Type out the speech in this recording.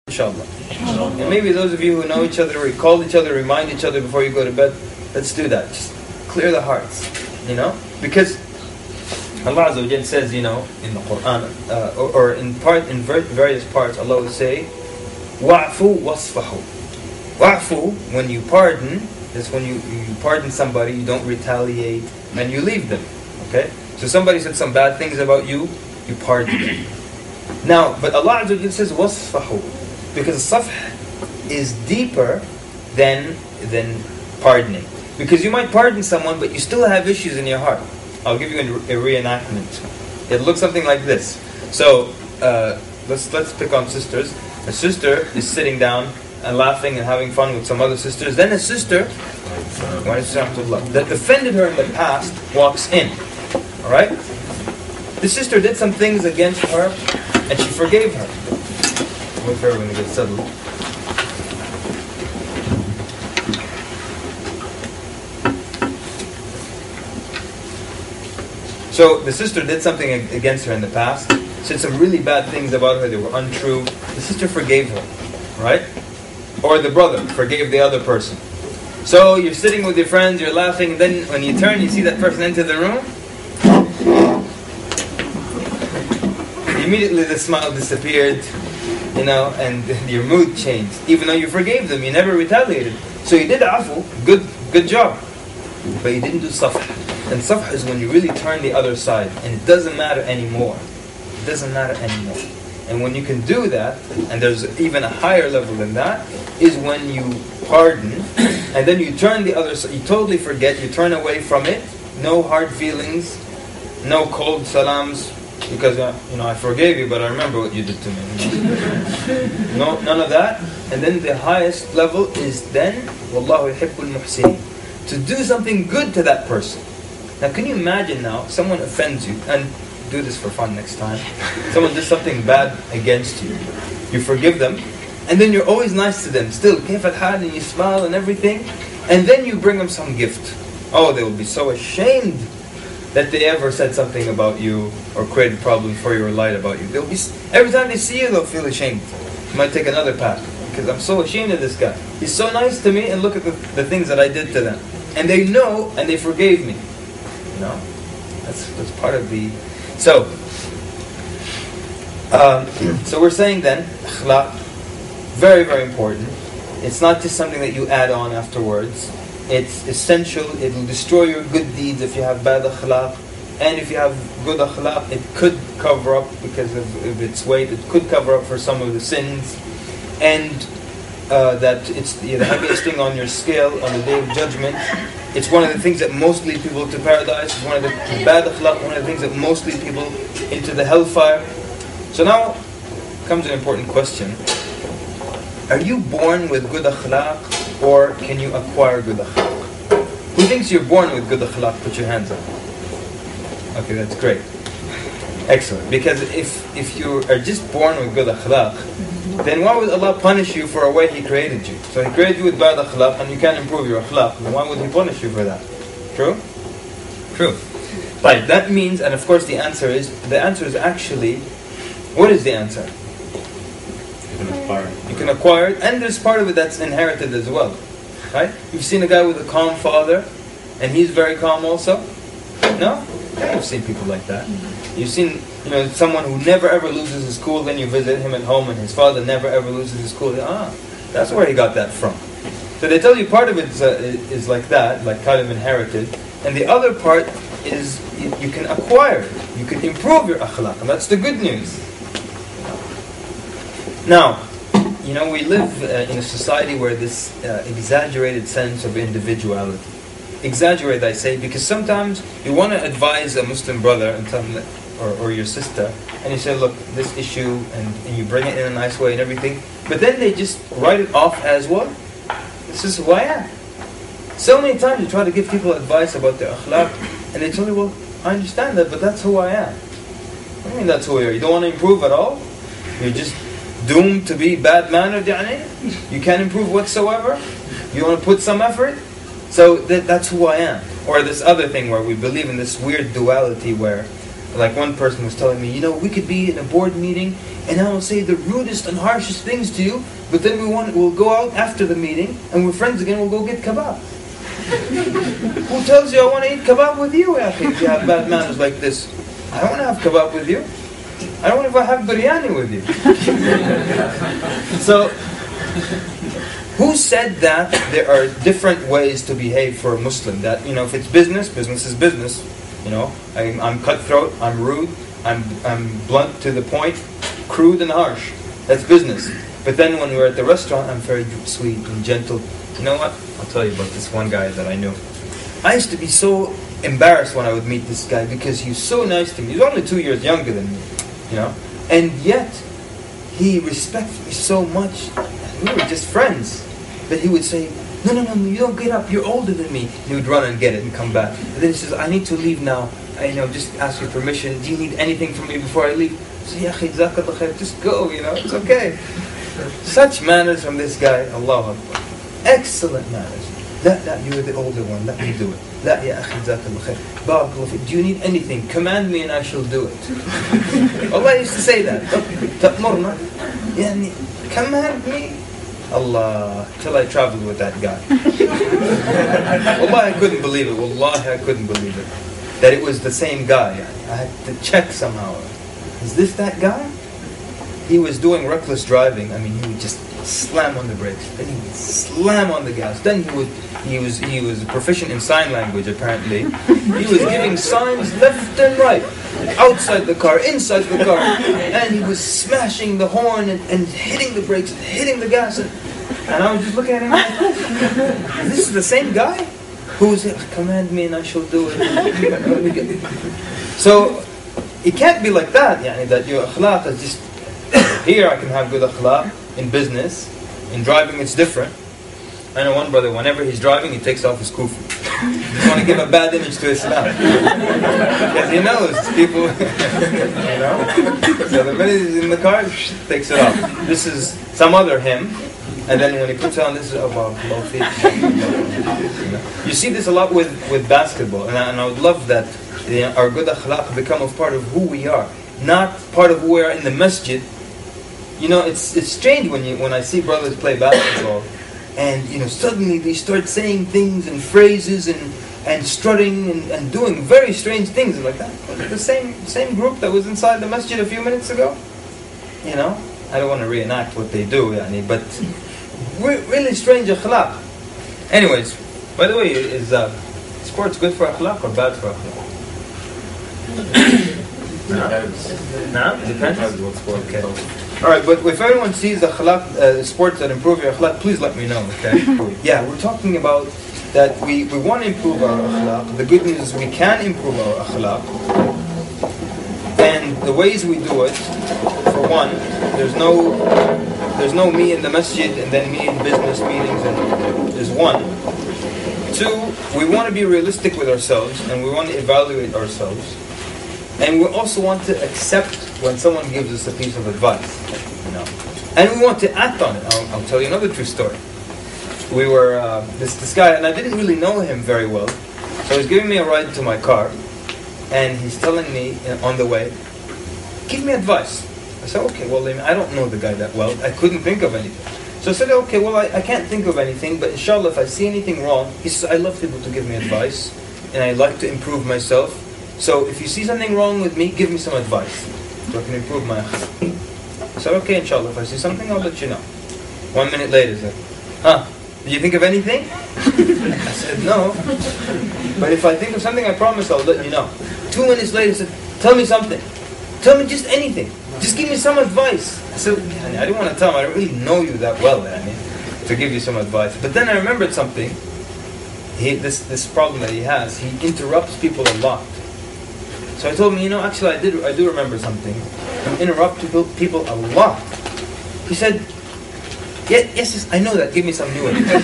inshallah. And maybe those of you who know each other, or call each other, remind each other before you go to bed, let's do that. Just clear the hearts, because Allah Azza wa Jal says, in the Quran, or in various parts, Allah will say, wa'fu wasfahu. Wa'fu, when you pardon, is when you pardon somebody, you don't retaliate, and you leave them. Okay? So somebody said some bad things about you, you pardon them. Now, but Allah Azza wa Jal says wasfahu, because safh is deeper than pardoning. Because you might pardon someone, but you still have issues in your heart. I'll give you a reenactment. It looks something like this. So let's pick on sisters. A sister is sitting down and laughing and having fun with some other sisters. Then a sister that offended her in the past walks in. Alright? The sister did some things against her and she forgave her. Wait for everyone to get settled. So the sister did something against her in the past, said some really bad things about her, they were untrue. The sister forgave her, right? Or the brother forgave the other person. So you're sitting with your friends, you're laughing, and then when you turn, you see that person enter the room. Immediately the smile disappeared, and your mood changed. Even though you forgave them, you never retaliated. So you did afu, good job. But you didn't do safh. And safh is when you really turn the other side, and it doesn't matter anymore. It doesn't matter anymore. And when you can do that, and there's even a higher level than that, is when you pardon, and then you turn the other side, you totally forget, you turn away from it, no hard feelings, no cold salams, because I forgave you, but I remember what you did to me. No, none of that. And then the highest level is then, Wallahu yuhibbul muhsinin, to do something good to that person. Now can you imagine now, someone offends you, and do this for fun next time. Someone does something bad against you. You forgive them, and then you're always nice to them. Still, كيف الحال, and you smile and everything. And then you bring them some gift. Oh, they will be so ashamed that they ever said something about you, or created problems for you, or lied about you. They'll be, every time they see you, they'll feel ashamed. You might take another path, because I'm so ashamed of this guy. He's so nice to me, and look at the things that I did to them. And they know, and they forgave me. That's part of the... So we're saying then, akhlaq, very, very important. It's not just something that you add on afterwards. It's essential. It will destroy your good deeds if you have bad akhlaq. And if you have good akhlaq, it could cover up, because of its weight, it could cover up for some of the sins. And that it's the heaviest thing on your scale on the Day of Judgment. It's one of the things that most lead people to paradise. It's one of the bad akhlaq, one of the things that most lead people into the hellfire. So now comes an important question. Are you born with good akhlaq, or can you acquire good akhlaq? Who thinks you're born with good akhlaq? Put your hands up. Okay, that's great. Excellent. Because if you are just born with good akhlaq, then why would Allah punish you for a way He created you? So He created you with bad akhlaq, and you can't improve your akhlaq. Then why would He punish you for that? True? True. Right, that means, and of course the answer is actually, what is the answer? You can acquire it. You can acquire it, and there's part of it that's inherited as well. Right? You've seen a guy with a calm father, and he's very calm also? No? Yeah, you've seen people like that. You've seen someone who never ever loses his cool, then you visit him at home and his father never ever loses his cool. That's where he got that from. So they tell you part of it is like that, like kind of inherited, and the other part is you can acquire it. You can improve your akhlaq, and that's the good news. Now, we live in a society where this exaggerated sense of individuality. Exaggerate, I say, because sometimes you want to advise a Muslim brother and tell him that, or your sister, and you say, look, this issue, and you bring it in a nice way and everything, but then they just write it off as, what? This is who I am. So many times you try to give people advice about their akhlaq, and they tell you, well, I understand that, but that's who I am. What do you mean that's who you are? You don't want to improve at all? You're just doomed to be bad-mannered, يعني? You can't improve whatsoever? You want to put some effort? So that's who I am. Or this other thing where we believe in this weird duality where Like one person was telling me, we could be in a board meeting and I will say the rudest and harshest things to you, but then we'll go out after the meeting and we're friends again, we'll go get kebab. Who tells you I want to eat kebab with you, if you have bad manners like this? I don't want to have kebab with you. I don't want to have biryani with you. So, who said that there are different ways to behave for a Muslim? That, if it's business, business is business. I'm cutthroat, I'm rude, I'm blunt to the point, crude and harsh. That's business. But then when we're at the restaurant, I'm very sweet and gentle. You know what? I'll tell you about this one guy that I knew. I used to be so embarrassed when I would meet this guy because he was so nice to me. He was only 2 years younger than me, and yet he respected me so much. We were just friends. That he would say, no, you don't get up, you're older than me. He would run and get it and come back. And then he says, I need to leave now. Just ask your permission. Do you need anything from me before I leave? I say, Ya akhi, jazakallah khair, just go, it's okay. Such manners from this guy, Allahu Akbar. Excellent manners. That, you're the older one, let me do it. That, ya akhi, jazakallah khair. Barakallah fi. Do you need anything? Command me and I shall do it. Allah used to say that. Ta'murna. Command me. Allah, till I traveled with that guy. Wallahi, I couldn't believe it. Wallahi, I couldn't believe it. That it was the same guy. I had to check somehow. Is this that guy? He was doing reckless driving. He would just slam on the brakes. Then he would slam on the gas. Then he was proficient in sign language apparently. He was giving signs left and right. Outside the car, inside the car. And he was smashing the horn and hitting the brakes and hitting the gas. And I was just looking at him like, this is the same guy? Who is it? Command me and I shall do it. So, it can't be like that, that your akhlaq is just, here I can have good akhlaq, in business, in driving it's different. I know one brother, whenever he's driving, he takes off his kufi. He want to give a bad image to Islam. Because he knows people, So the minute he's in the car, takes it off. This is some other hymn. And then when he puts it on, this is about You see this a lot with basketball. And I would love that our good akhlaq become a part of who we are. Not part of who we are in the masjid. It's strange when I see brothers play basketball. And suddenly they start saying things and phrases and strutting and doing very strange things like that. The same group that was inside the masjid a few minutes ago. I don't want to reenact what they do, but really strange akhlaq. Anyways, by the way, is sports good for akhlaq or bad for akhlaq? Depends what sport. Okay. Alright, but if everyone sees the akhlaq, sports that improve your akhlaq, please let me know, okay? Yeah, we're talking about that we want to improve our akhlaq. The good news is we can improve our akhlaq. And the ways we do it, for one, there's no me in the masjid and then me in business meetings, and there's one. Two, we want to be realistic with ourselves and we want to evaluate ourselves. And we also want to accept when someone gives us a piece of advice, and we want to act on it. I'll tell you another true story. We were this guy, and I didn't really know him very well, so he was giving me a ride to my car, and he's telling me on the way, "Give me advice." I said, "Okay, well, I don't know the guy that well. I couldn't think of anything." So I said, "Okay, well, I can't think of anything, but inshallah, if I see anything wrong," he says, "I love people to give me advice, and I like to improve myself. So if you see something wrong with me, give me some advice, so I can improve my akhlaq." I said, "Okay, inshallah, if I see something, I'll let you know." 1 minute later, he said, "Did you think of anything?" I said, "No, but if I think of something, I promise I'll let you know." 2 minutes later, he said, "Tell me something. Tell me just anything. Just give me some advice." I said, "I didn't want to tell him, I don't really know you that well, to give you some advice." But then I remembered something. This problem that he has, he interrupts people a lot. So I told him, actually I do remember something. I interrupt people a lot. He said, yes, I know that. Give me some new advice.